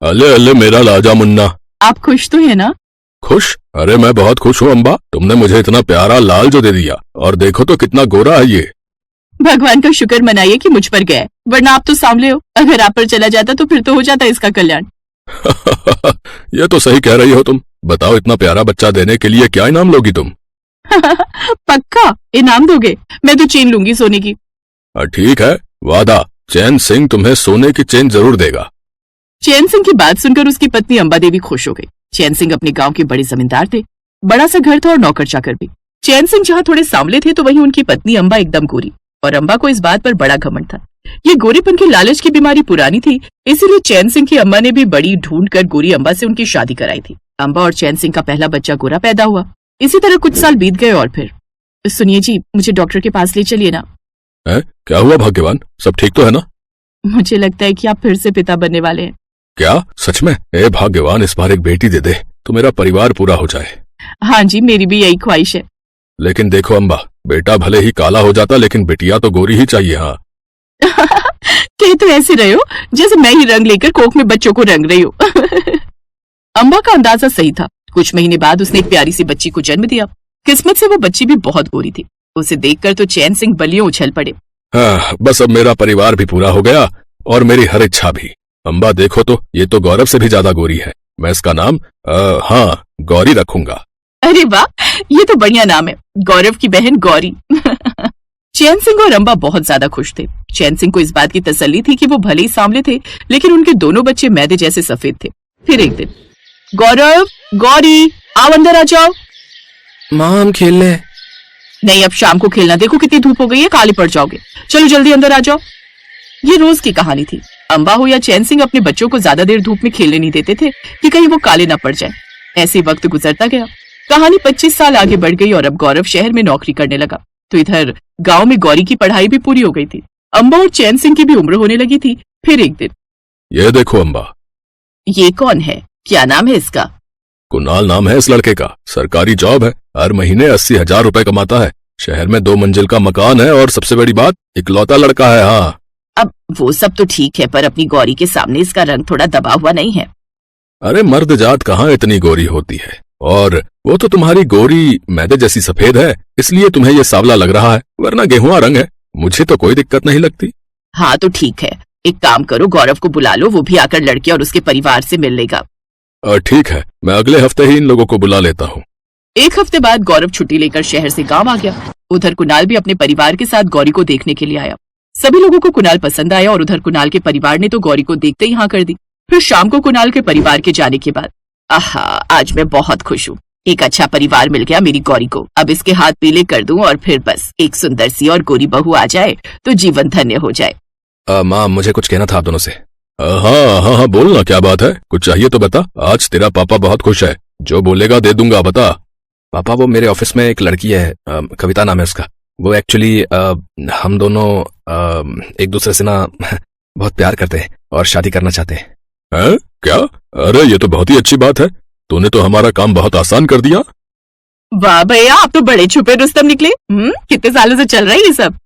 अले अले मेरा लाजा मुन्ना। आप खुश तो है ना? खुश? अरे मैं बहुत खुश हूँ अम्बा, तुमने मुझे इतना प्यारा लाल जो दे दिया, और देखो तो कितना गोरा है ये। भगवान का शुक्र मनाइए कि मुझ पर गया है, वरना आप तो सांवले हो। अगर आप पर चला जाता तो फिर तो हो जाता इसका कल्याण। ये तो सही कह रही हो तुम। बताओ, इतना प्यारा बच्चा देने के लिए क्या इनाम लोगी तुम? पक्का इनाम दोगे? मैं तो चेन लूंगी सोने की। ठीक है, वादा, चैन सिंह तुम्हें सोने की चेन जरूर देगा। चैन सिंह की बात सुनकर उसकी पत्नी अंबा देवी खुश हो गई। चैन सिंह अपने गांव के बड़े जमींदार थे, बड़ा सा घर था और नौकर चाकर भी। चैन सिंह जहाँ थोड़े सांवले थे तो वहीं उनकी पत्नी अंबा एकदम गोरी, और अंबा को इस बात पर बड़ा घमंड था। ये गोरेपन की लालच की बीमारी पुरानी थी, इसीलिए चैन सिंह की अम्मा ने भी बड़ी ढूंढ कर गोरी अंबा से उनकी शादी कराई थी। अंबा और चैन सिंह का पहला बच्चा गोरा पैदा हुआ। इसी तरह कुछ साल बीत गए और फिर सुनिए जी, मुझे डॉक्टर के पास ले चलिए ना। क्या हुआ भाग्यवान, सब ठीक तो है ना? मुझे लगता है कि आप फिर से पिता बनने वाले हैं। क्या सच में? ए भाग्यवान, इस बार एक बेटी दे दे तो मेरा परिवार पूरा हो जाए। हाँ जी, मेरी भी यही ख्वाहिश है। लेकिन देखो अम्बा, बेटा भले ही काला हो जाता लेकिन बिटिया तो गोरी ही चाहिए। हाँ कह तो ऐसे रहे हो जैसे मैं ही रंग लेकर कोख में बच्चों को रंग रही हूँ। अंबा का अंदाजा सही था। कुछ महीने बाद उसने एक प्यारी सी बच्ची को जन्म दिया। किस्मत से वो बच्ची भी बहुत गोरी थी। उसे देखकर तो चैन सिंह बलियों उछल पड़े। हाँ, बस अब मेरा परिवार भी पूरा हो गया और मेरी हर इच्छा भी। अम्बा देखो तो, ये तो गौरव से भी ज्यादा गोरी है। मैं इसका नाम हाँ गौरी रखूंगा। अरे वाह, ये तो बढ़िया नाम है, गौरव की बहन गौरी। चैन सिंह और अंबा बहुत ज्यादा खुश थे। चैन सिंह को इस बात की तसल्ली थी कि वो भले ही सांवले थे लेकिन उनके दोनों बच्चे मैदे जैसे सफेद थे। फिर एक दिन, गौरव, गौरी, आओ अंदर आ जाओ। माँ हम खेलने। नहीं, अब शाम को खेलना, देखो कितनी धूप हो गई है, काले पड़ जाओगे। चलो जल्दी अंदर आ जाओ। ये रोज की कहानी थी। अंबा हो या चैन सिंह अपने बच्चों को ज्यादा देर धूप में खेलने नहीं देते थे कि कहीं वो काले न पड़ जाए। ऐसे वक्त गुजरता गया। कहानी 25 साल आगे बढ़ गई और अब गौरव शहर में नौकरी करने लगा, तो इधर गांव में गौरी की पढ़ाई भी पूरी हो गई थी। अंबा और चैन सिंह की भी उम्र होने लगी थी। फिर एक दिन, ये देखो अम्बा। ये कौन है? क्या नाम है इसका? कुणाल नाम है इस लड़के का। सरकारी जॉब है, हर महीने 80,000 रुपए कमाता है। शहर में 2 मंजिल का मकान है और सबसे बड़ी बात, इकलौता लड़का है। हाँ, अब वो सब तो ठीक है, पर अपनी गौरी के सामने इसका रंग थोड़ा दबा हुआ नहीं है? अरे मर्द जात कहाँ इतनी गोरी होती है, और वो तो तुम्हारी गोरी मैदे जैसी सफेद है, इसलिए तुम्हें ये सांवला लग रहा है, वरना गेहुआ रंग है। मुझे तो कोई दिक्कत नहीं लगती। हाँ तो ठीक है, एक काम करो, गौरव को बुला लो, वो भी आकर लड़के और उसके परिवार से मिल लेगा। ठीक है, मैं अगले हफ्ते ही इन लोगों को बुला लेता हूँ। एक हफ्ते बाद गौरव छुट्टी लेकर शहर से गांव आ गया। उधर कुणाल भी अपने परिवार के साथ गौरी को देखने के लिए आया। सभी लोगों को कुणाल पसंद आया और उधर कुणाल के परिवार ने तो गौरी को देखते ही हाँ कर दी। फिर शाम को कुणाल के परिवार के जाने के बाद, आहा, आज मैं बहुत खुश हूँ। एक अच्छा परिवार मिल गया मेरी गौरी को। अब इसके हाथ पीले कर दूं और फिर बस एक सुंदर सी और गोरी बहू आ जाए तो जीवन धन्य हो जाए। माँ मुझे कुछ कहना था आप दोनों से। हाँ हाँ हाँ, बोलना, क्या बात है? कुछ चाहिए तो बता। आज तेरा पापा बहुत खुश है, जो बोलेगा दे दूंगा। बता। पापा, वो मेरे ऑफिस में एक लड़की है, कविता नाम है उसका। वो एक्चुअली हम दोनों एक दूसरे से ना बहुत प्यार करते हैं और शादी करना चाहते हैं। हैं? क्या? अरे ये तो बहुत ही अच्छी बात है, तूने तो हमारा काम बहुत आसान कर दिया। वाह भैया, आप तो बड़े छुपे रुस्तम निकले। कितने सालों से चल रहा है ये सब?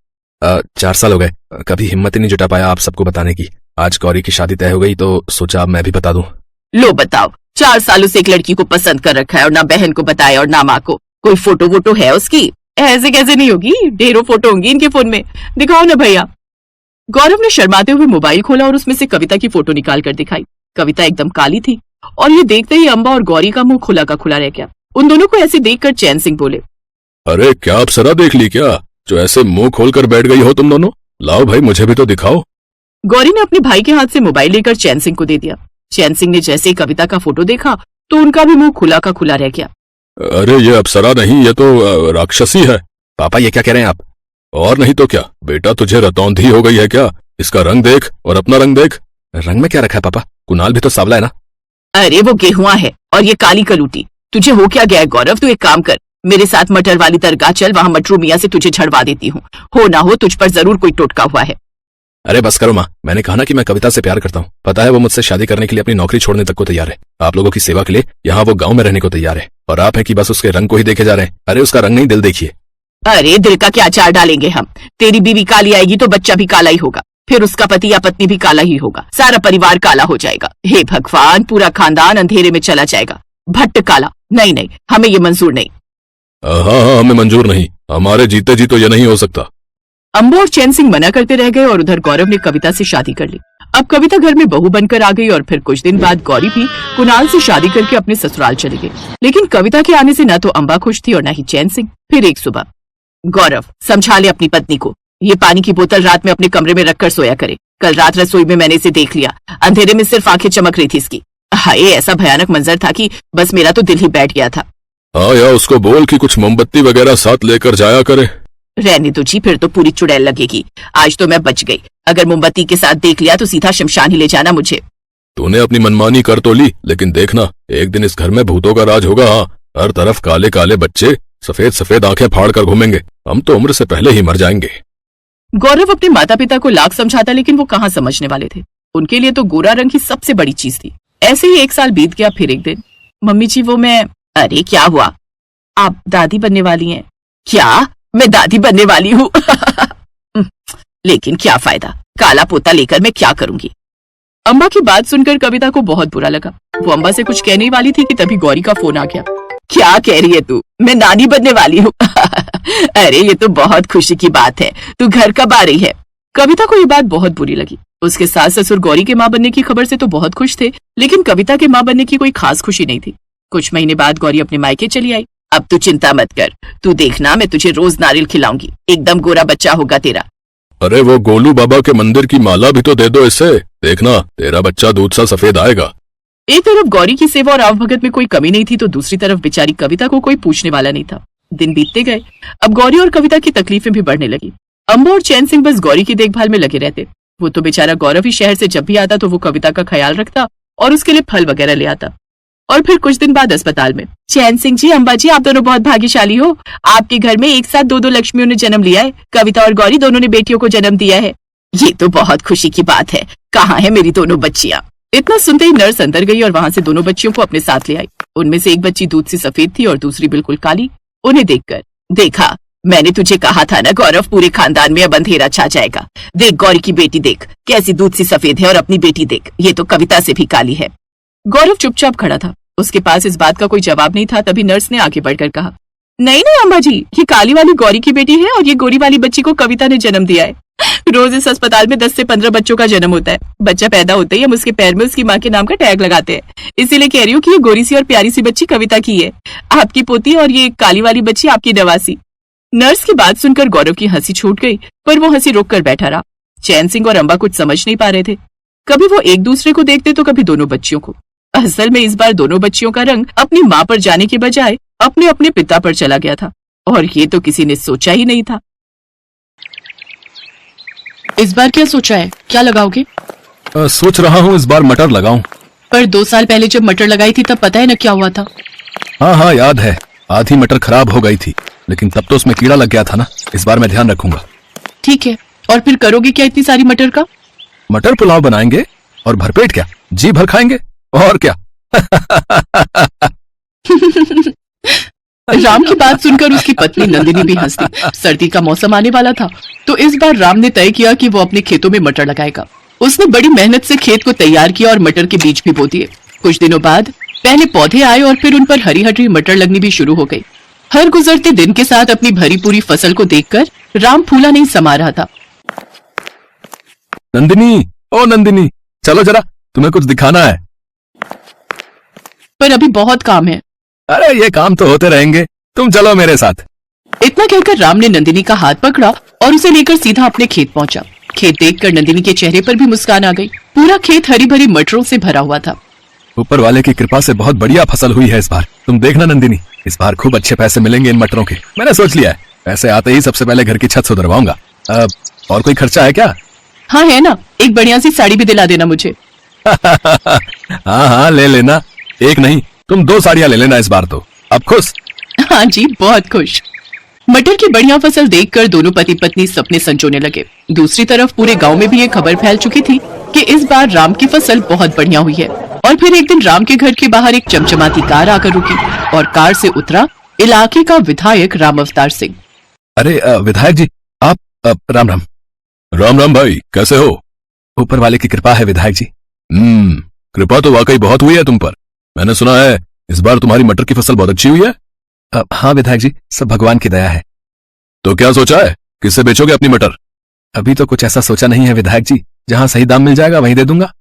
4 साल हो गए, कभी हिम्मत ही नहीं जुटा पाया आप सबको बताने की। आज गौरी की शादी तय हो गई तो सोचा मैं भी बता दूं। लो बताओ, 4 सालों से एक लड़की को पसंद कर रखा है और ना बहन को बताया और ना माँ को। कोई फोटो वोटो है उसकी? ऐसे कैसे नहीं होगी, ढेरों फोटो होंगी इनके फोन में। दिखाओ ना भैया। गौरव ने शर्माते हुए मोबाइल खोला और उसमें से कविता की फोटो निकाल कर दिखाई। कविता एकदम काली थी और ये देखते ही अंबा और गौरी का मुंह खुला का खुला रह गया। उन दोनों को ऐसे देखकर चैन सिंह बोले, अरे क्या अप्सरा देख ली क्या, जो ऐसे मुंह खोलकर बैठ गई हो तुम दोनों? लाओ भाई, मुझे भी तो दिखाओ। गौरी ने अपने भाई के हाथ से मोबाइल लेकर चैन सिंह को दे दिया। चैन सिंह ने जैसे ही कविता का फोटो देखा तो उनका भी मुंह खुला का खुला रह गया। अरे ये अप्सरा नहीं, ये तो राक्षसी है। पापा ये क्या कह रहे हैं आप? और नहीं तो क्या बेटा, तुझे रतौंधी हो गई है क्या? इसका रंग देख और अपना रंग देख। रंग में क्या रखा है पापा? कुणाल भी तो सांवला है ना। अरे वो गेहुआ है और ये काली कलूटी। तुझे हो क्या गया है गौरव? तू एक काम कर, मेरे साथ मटर वाली दरगाह चल, वहां मटरू मियाँ से तुझे झड़वा देती हूँ। हो ना हो तुझ पर जरूर कोई टोटका हुआ है। अरे बस करो माँ, मैंने कहा ना कि मैं कविता से प्यार करता हूँ। पता है वो मुझसे शादी करने के लिए अपनी नौकरी छोड़ने तक को तैयार है। आप लोगों की सेवा के लिए यहाँ वो गाँव में रहने को तैयार है, और आप है कि बस उसके रंग को ही देखे जा रहे हैं। अरे उसका रंग नहीं, दिल देखिए। अरे दिल का क्या अचार डालेंगे हम? तेरी बीवी काली आएगी तो बच्चा भी काला ही होगा। फिर उसका पति या पत्नी भी काला ही होगा, सारा परिवार काला हो जाएगा। हे भगवान, पूरा खानदान अंधेरे में चला जाएगा। भट्ट काला, नहीं नहीं, हमें ये मंजूर नहीं। हाँ, हमें मंजूर नहीं, हमारे जीते जी तो ये नहीं हो सकता। अंबू और चैन सिंह मना करते रह गए और उधर गौरव ने कविता से शादी कर ली। अब कविता घर में बहू बनकर आ गई और फिर कुछ दिन बाद गौरी भी कुणाल से शादी करके अपने ससुराल चले गए। लेकिन कविता के आने से न तो अंबा खुश थी और न ही चैन सिंह। फिर एक सुबह, गौरव समझा ले अपनी पत्नी को, ये पानी की बोतल रात में अपने कमरे में रखकर सोया करे। कल रात रसोई में मैंने इसे देख लिया, अंधेरे में सिर्फ आंखें चमक रही थी इसकी। हाय, ऐसा भयानक मंजर था कि बस मेरा तो दिल ही बैठ गया था। हाँ या उसको बोल कि कुछ मोमबत्ती वगैरह साथ लेकर जाया करे। रहने दो जी, फिर तो पूरी चुड़ैल लगेगी। आज तो मैं बच गई, अगर मोमबत्ती के साथ देख लिया तो सीधा शमशान ही ले जाना मुझे। तूने अपनी मनमानी कर तो ली, लेकिन देखना एक दिन इस घर में भूतों का राज होगा। हाँ, हर तरफ काले काले बच्चे सफेद सफेद आंखें फाड़ कर घूमेंगे। हम तो उम्र से पहले ही मर जाएंगे। गौरव अपने माता पिता को लाख समझाता, लेकिन वो कहाँ समझने वाले थे। उनके लिए तो गोरा रंग ही सबसे बड़ी चीज थी। ऐसे ही एक साल बीत गया। फिर एक दिन, मम्मी जी वो मैं। अरे क्या हुआ? आप दादी बनने वाली हैं? क्या मैं दादी बनने वाली हूँ? लेकिन क्या फायदा, काला पोता लेकर मैं क्या करूंगी। अंबा की बात सुनकर कविता को बहुत बुरा लगा। वो अंबा से कुछ कहने वाली थी कि तभी गौरी का फोन आ गया। क्या कह रही है तू? मैं नानी बनने वाली हूँ। अरे ये तो बहुत खुशी की बात है, तू घर कब आ रही है? कविता को ये बात बहुत बुरी लगी। उसके सास ससुर गौरी के माँ बनने की खबर से तो बहुत खुश थे, लेकिन कविता के माँ बनने की कोई खास खुशी नहीं थी। कुछ महीने बाद गौरी अपने मायके चली आई। अब तू चिंता मत कर, तू देखना मैं तुझे रोज नारियल खिलाऊंगी, एकदम गोरा बच्चा होगा तेरा। अरे वो गोलू बाबा के मंदिर की माला भी तो दे दो इसे, देखना तेरा बच्चा दूध सा सफेद आएगा। एक तरफ गौरी की सेवा और आवभगत में कोई कमी नहीं थी, तो दूसरी तरफ बेचारी कविता को कोई पूछने वाला नहीं था। दिन बीतते गए। अब गौरी और कविता की तकलीफें भी बढ़ने लगी। अंबा और चैन सिंह बस गौरी की देखभाल में लगे रहते। वो तो बेचारा गौरव ही शहर से जब भी आता तो वो कविता का ख्याल रखता और उसके लिए फल वगैरह ले आता। और फिर कुछ दिन बाद अस्पताल में, चैन सिंह जी, अंबा जी, आप दोनों बहुत भाग्यशाली हो। आपके घर में एक साथ दो दो लक्ष्मियों ने जन्म लिया है। कविता और गौरी दोनों ने बेटियों को जन्म दिया है। ये तो बहुत खुशी की बात है। कहाँ है मेरी दोनों बच्चियां? इतना सुनते ही नर्स अंदर गई और वहां से दोनों बच्चियों को अपने साथ ले आई। उनमें से एक बच्ची दूध से सफेद थी और दूसरी बिल्कुल काली। उन्हें देखकर, देखा मैंने तुझे कहा था ना गौरव, पूरे खानदान में अब अंधेरा छा जाएगा। देख गौरी की बेटी देख, कैसी दूध सी सफेद है, और अपनी बेटी देख, ये तो कविता से भी काली है। गौरव चुपचाप खड़ा था, उसके पास इस बात का कोई जवाब नहीं था। तभी नर्स ने आगे बढ़कर कहा, नहीं नहीं अम्मा जी, ये काली वाली गौरी की बेटी है और ये गोरी वाली बच्ची को कविता ने जन्म दिया है। रोज इस अस्पताल में 10 से 15 बच्चों का जन्म होता है। बच्चा पैदा होते ही हम उसके पैर में उसकी माँ के नाम का टैग लगाते हैं। इसीलिए कह रही हूँ कि ये गोरी सी और प्यारी सी बच्ची कविता की है, आपकी पोती, और ये काली वाली बच्ची आपकी नवासी। नर्स की बात सुनकर गौरव की हंसी छूट गई, पर वो हंसी रोक कर बैठा रहा। चैन सिंह और अंबा कुछ समझ नहीं पा रहे थे। कभी वो एक दूसरे को देखते तो कभी दोनों बच्चियों को। असल में इस बार दोनों बच्चियों का रंग अपनी माँ पर जाने के बजाय अपने अपने पिता पर चला गया था, और ये तो किसी ने सोचा ही नहीं था। इस बार क्या सोचा है, क्या लगाओगे? सोच रहा हूँ इस बार मटर लगाऊं। पर 2 साल पहले जब मटर लगाई थी तब पता है ना क्या हुआ था? हाँ याद है, आधी मटर खराब हो गई थी, लेकिन तब तो उसमें कीड़ा लग गया था ना। इस बार मैं ध्यान रखूंगा। ठीक है, और फिर करोगे क्या इतनी सारी मटर का? मटर पुलाव बनाएंगे, और भरपेट क्या, जी भर खाएंगे, और क्या। राम की बात सुनकर उसकी पत्नी नंदिनी भी हंस दी। सर्दी का मौसम आने वाला था, तो इस बार राम ने तय किया कि वो अपने खेतों में मटर लगाएगा। उसने बड़ी मेहनत से खेत को तैयार किया और मटर के बीज भी बो दिए। कुछ दिनों बाद पहले पौधे आए और फिर उन पर हरी हरी मटर लगनी भी शुरू हो गई। हर गुजरते दिन के साथ अपनी भरी पूरी फसल को देखकर राम फूला नहीं समा रहा था। नंदिनी, ओ नंदिनी, चलो जरा, तुम्हें कुछ दिखाना है। पर अभी बहुत काम है। अरे ये काम तो होते रहेंगे, तुम चलो मेरे साथ। इतना कहकर राम ने नंदिनी का हाथ पकड़ा और उसे लेकर सीधा अपने खेत पहुंचा। खेत देखकर नंदिनी के चेहरे पर भी मुस्कान आ गई। पूरा खेत हरी भरी मटरों से भरा हुआ था। ऊपर वाले की कृपा से बहुत बढ़िया फसल हुई है इस बार। तुम देखना नंदिनी, इस बार खूब अच्छे पैसे मिलेंगे इन मटरों के। मैंने सोच लिया है, पैसे आते ही सबसे पहले घर की छत सुधरवाऊंगा। और कोई खर्चा है क्या? हाँ है ना, एक बढ़िया सी साड़ी भी दिला देना मुझे। हाँ ले लेना, एक नहीं तुम 2 साड़ियां ले लेना इस बार तो। अब खुश? हाँ जी, बहुत खुश। मटर की बढ़िया फसल देखकर दोनों पति पत्नी सपने संजोने लगे। दूसरी तरफ पूरे गांव में भी ये खबर फैल चुकी थी कि इस बार राम की फसल बहुत बढ़िया हुई है। और फिर एक दिन राम के घर के बाहर एक चमचमाती कार आकर रुकी और कार से उतरा इलाके का विधायक राम अवतार सिंह। अरे विधायक जी, आप राम राम। राम राम भाई, कैसे हो? ऊपर वाले की कृपा है विधायक जी। कृपा तो वाकई बहुत हुई है तुम पर। मैंने सुना है इस बार तुम्हारी मटर की फसल बहुत अच्छी हुई है। हाँ विधायक जी, सब भगवान की दया है। तो क्या सोचा है, किससे बेचोगे अपनी मटर? अभी तो कुछ ऐसा सोचा नहीं है विधायक जी, जहां सही दाम मिल जाएगा वहीं दे दूंगा।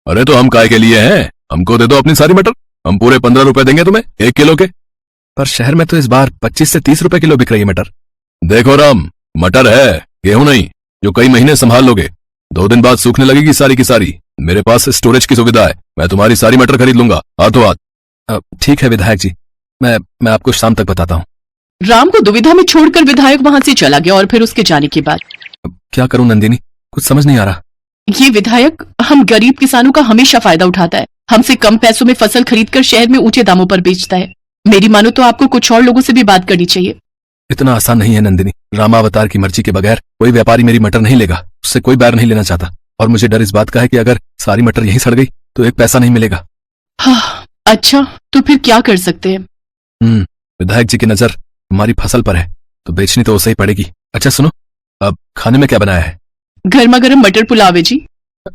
अरे तो हम काय के लिए हैं, हमको दे दो अपनी सारी मटर। हम पूरे 15 रुपए देंगे तुम्हें 1 किलो के। पर शहर में तो इस बार 25 से 30 रुपए किलो बिक रही है मटर। देखो राम, मटर है, गेहूं नहीं, जो कई महीने संभाल लोगे। 2 दिन बाद सूखने लगेगी सारी की सारी। मेरे पास स्टोरेज की सुविधा है, मैं तुम्हारी सारी मटर खरीद लूंगा हाथों हाथ। ठीक है विधायक जी, मैं आपको शाम तक बताता हूँ। राम को दुविधा में छोड़कर विधायक वहां से चला गया और फिर उसके जाने के बाद क्या करूं नंदिनी, कुछ समझ नहीं आ रहा। ये विधायक हम गरीब किसानों का हमेशा फायदा उठाता है, हमसे कम पैसों में फसल खरीदकर शहर में ऊंचे दामों पर बेचता है। मेरी मानो तो आपको कुछ और लोगों से भी बात करनी चाहिए। इतना आसान नहीं है नंदिनी, रामावतार की मर्जी के बगैर कोई व्यापारी मेरी मटर नहीं लेगा, उससे कोई बैर नहीं लेना चाहता। और मुझे डर इस बात का है कि अगर सारी मटर यहीं सड़ गई तो 1 पैसा नहीं मिलेगा। हाँ, अच्छा तो फिर क्या कर सकते हैं? विधायक जी की नजर हमारी फसल पर है तो बेचनी तो उसे ही पड़ेगी। अच्छा सुनो, अब खाने में क्या बनाया है? गर्मा गर्म मटर पुलाव है जी।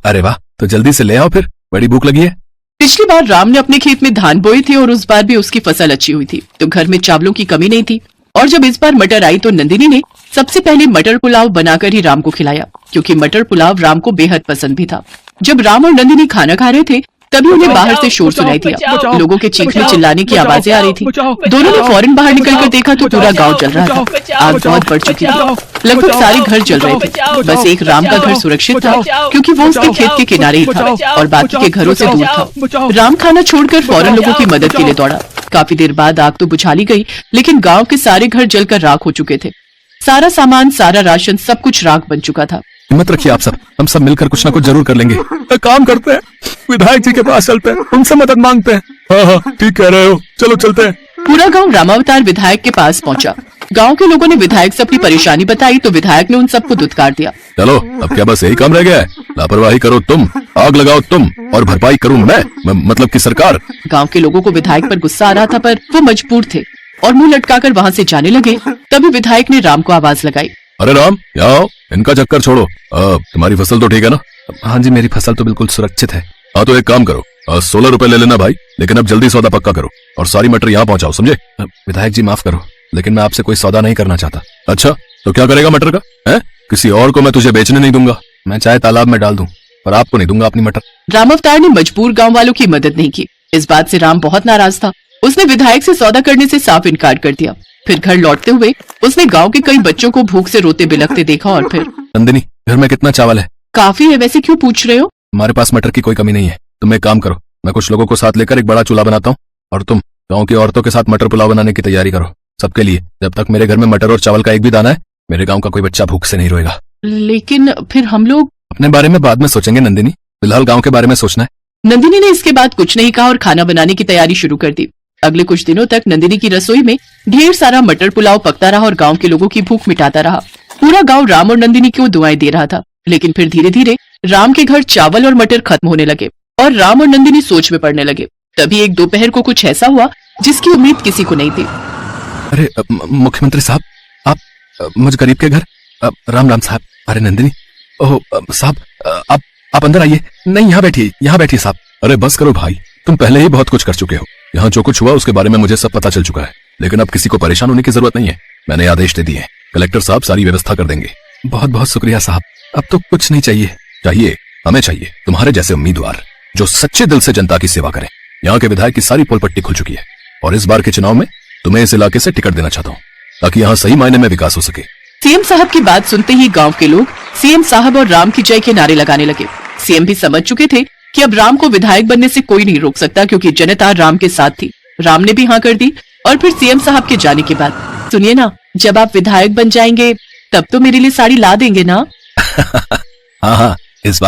अरे वाह, तो जल्दी से ले आओ फिर, बड़ी भूख लगी है। पिछली बार राम ने अपने खेत में धान बोए थे और उस बार भी उसकी फसल अच्छी हुई थी, तो घर में चावलों की कमी नहीं थी। और जब इस बार मटर आई तो नंदिनी ने सबसे पहले मटर पुलाव बनाकर ही राम को खिलाया, क्योंकि मटर पुलाव राम को बेहद पसंद भी था। जब राम और नंदिनी खाना खा रहे थे तभी उन्हें बाहर से शोर सुनाई दिया। लोगों के चीखने चिल्लाने की आवाजें आ रही थी। दोनों ने फौरन बाहर निकलकर देखा तो पूरा गांव जल रहा था। आग बहुत बढ़ चुकी थी, लगभग सारे घर जल रहे थे। बस एक राम का घर सुरक्षित था, क्योंकि वो उसके खेत के किनारे ही था और बाकी के घरों से दूर था। राम खाना छोड़कर फौरन लोगों की मदद के लिए दौड़ा। काफी देर बाद आग तो बुझा ली गई, लेकिन गाँव के सारे घर जलकर राख हो चुके थे। सारा सामान, सारा राशन, सब कुछ राख बन चुका था। हिम्मत रखिए आप सब, हम सब मिलकर कुछ ना कुछ जरूर कर लेंगे। काम करते हैं, विधायक जी के पास चलते हैं, उनसे मदद मांगते हैं। हाँ, ठीक कह रहे हो, चलो चलते हैं। पूरा गांव रामावतार विधायक के पास पहुंचा। गांव के लोगों ने विधायक से अपनी परेशानी बताई तो विधायक ने उन सबको दुत्कार दिया। चलो, अब क्या बस यही काम रह गया है? लापरवाही करो तुम, आग लगाओ तुम, और भरपाई करूं मैं, मतलब की सरकार। गांव के लोगों को विधायक पर गुस्सा आ रहा था, पर वो मजबूर थे और मुंह लटकाकर वहां से जाने लगे। तभी विधायक ने राम को आवाज लगाई। अरे राम, यहाँ आओ, इनका चक्कर छोड़ो। तुम्हारी फसल तो ठीक है ना? हाँ जी, मेरी फसल तो बिल्कुल सुरक्षित है। हाँ तो एक काम करो, 16 रुपए ले लेना भाई, लेकिन अब जल्दी सौदा पक्का करो और सारी मटर यहाँ पहुंचाओ, समझे? विधायक जी माफ करो, लेकिन मैं आपसे कोई सौदा नहीं करना चाहता। अच्छा, तो क्या करेगा मटर का? है किसी और को मैं तुझे बेचने नहीं दूंगा। मैं चाहे तालाब में डाल दूं, पर आपको नहीं दूंगा अपनी मटर। रामावतार ने मजबूर गांव वालों की मदद नहीं की। इस बात से राम बहुत नाराज था। उसने विधायक से सौदा करने से साफ इनकार कर दिया। फिर घर लौटते हुए उसने गांव के कई बच्चों को भूख से रोते बिलखते देखा और फिर नंदिनी, घर में कितना चावल है? काफी है, वैसे क्यों पूछ रहे हो? हमारे पास मटर की कोई कमी नहीं है। तुम एक काम करो, मैं कुछ लोगों को साथ लेकर एक बड़ा चूल्हा बनाता हूँ और तुम गाँव की औरतों के साथ मटर पुलाव बनाने की तैयारी करो सबके लिए। जब तक मेरे घर में मटर और चावल का एक भी दाना है, मेरे गाँव का कोई बच्चा भूख से नहीं रोएगा। लेकिन फिर हम लोग अपने बारे में बाद में सोचेंगे नंदिनी, फिलहाल गाँव के बारे में सोचना है। नंदिनी ने इसके बाद कुछ नहीं कहा और खाना बनाने की तैयारी शुरू कर दी। अगले कुछ दिनों तक नंदिनी की रसोई में ढेर सारा मटर पुलाव पकता रहा और गांव के लोगों की भूख मिटाता रहा। पूरा गांव राम और नंदिनी को दुआएं दे रहा था। लेकिन फिर धीरे धीरे राम के घर चावल और मटर खत्म होने लगे और राम और नंदिनी सोच में पड़ने लगे। तभी एक दोपहर को कुछ ऐसा हुआ जिसकी उम्मीद किसी को नहीं थी। अरे मुख्यमंत्री साहब, आप मुझ गरीब के घर। राम राम साहब। अरे नंदिनी, ओह साहब, आप अंदर आइए। नहीं, यहाँ बैठिए साहब। अरे बस करो भाई, तुम पहले ही बहुत कुछ कर चुके हो। यहाँ जो कुछ हुआ उसके बारे में मुझे सब पता चल चुका है, लेकिन अब किसी को परेशान होने की जरूरत नहीं है। मैंने आदेश दे दिए, कलेक्टर साहब सारी व्यवस्था कर देंगे। बहुत बहुत शुक्रिया साहब, अब तो कुछ नहीं चाहिए। चाहिए, हमें चाहिए तुम्हारे जैसे उम्मीदवार जो सच्चे दिल से जनता की सेवा करें। यहाँ के विधायक की सारी पोल पट्टी खुल चुकी है और इस बार के चुनाव में तुम्हें इस इलाके से टिकट देना चाहता हूँ, ताकि यहाँ सही मायने में विकास हो सके। सीएम साहब की बात सुनते ही गांव के लोग सीएम साहब और राम की जय के नारे लगाने लगे। सीएम भी समझ चुके थे कि अब राम को विधायक बनने से कोई नहीं रोक सकता, क्योंकि जनता राम के साथ थी। राम ने भी हाँ कर दी और फिर सीएम साहब के जाने के बाद, सुनिए ना, जब आप विधायक बन जाएंगे तब तो मेरे लिए साड़ी ला देंगे ना? हाँ हाँ,